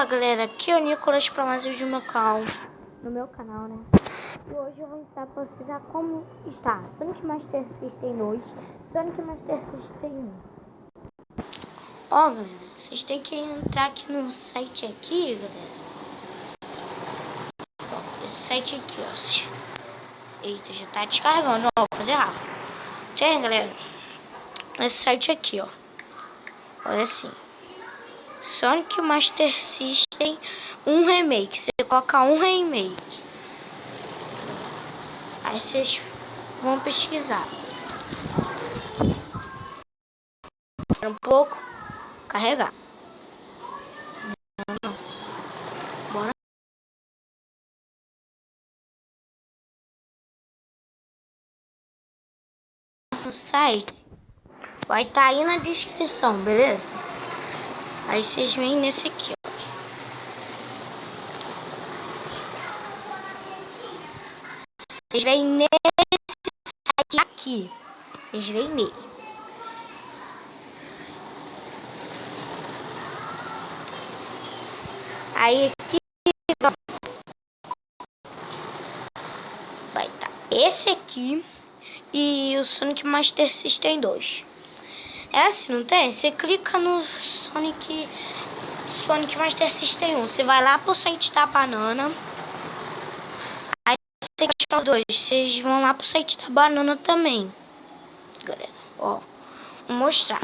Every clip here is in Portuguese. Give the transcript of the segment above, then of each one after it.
Fala galera, aqui é o Nicolas para mais um vídeo no meu canal, né? E hoje eu vou ensinar para vocês a como está Sonic Master System 2, Sonic Master System 1. Ó galera, vocês têm que entrar aqui no site aqui, galera. Ó, esse site aqui, ó. Eita, já tá descarregando, ó, vou fazer rápido. Tem galera, esse site aqui, ó. Olha assim. Sonic Master System 1 Remake. Você coloca um remake. Aí vocês vão pesquisar. Um pouco. Carregar. Bora. No site. Vai estar aí na descrição, beleza? Aí vocês vêm nesse aqui, ó. Vocês vêm nesse site aqui. Vocês vêm nele. Aí aqui vai estar esse aqui e o Sonic Master System 2. É assim, não tem? Você clica no Sonic Master System 1. Você vai lá pro site da banana. Aí você quer os dois. Vocês vão lá pro site da banana também. Galera, ó. Vou mostrar.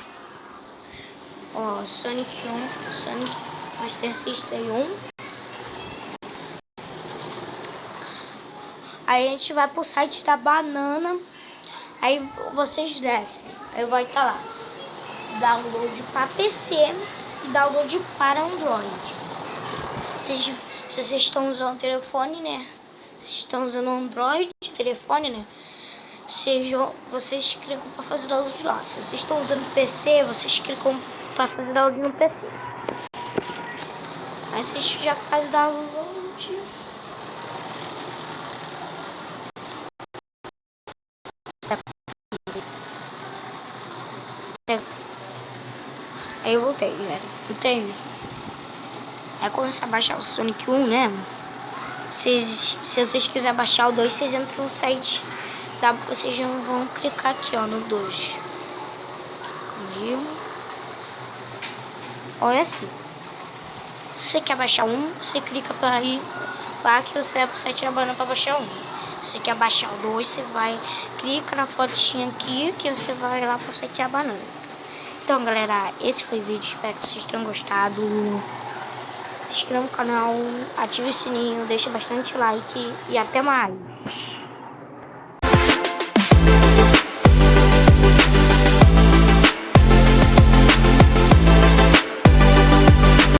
Ó, Sonic Master System 1. Aí a gente vai pro site da banana. Aí vocês descem. Aí vai estar lá. Download para PC e download para Android. Se vocês estão usando o telefone, né? Se estão usando Android, telefone, né? Vocês clicam para fazer download lá. Se vocês estão usando PC, vocês clicam para fazer download no PC. Aí vocês já fazem download. Aí eu voltei, galera. Entende? Aí quando você baixar o Sonic 1, né? Se vocês quiserem baixar o 2, vocês entram no site. Vocês vão clicar aqui, ó, no 2. Comigo. Olha assim. Se você quer baixar um, você clica para ir lá que você vai pro site da banana para baixar um. Se você quer baixar o 2, você vai, clica na fotinha aqui que você vai lá pro site da banana. Então galera, esse foi o vídeo, espero que vocês tenham gostado. Se inscreva no canal, ative o sininho, deixa bastante like e até mais.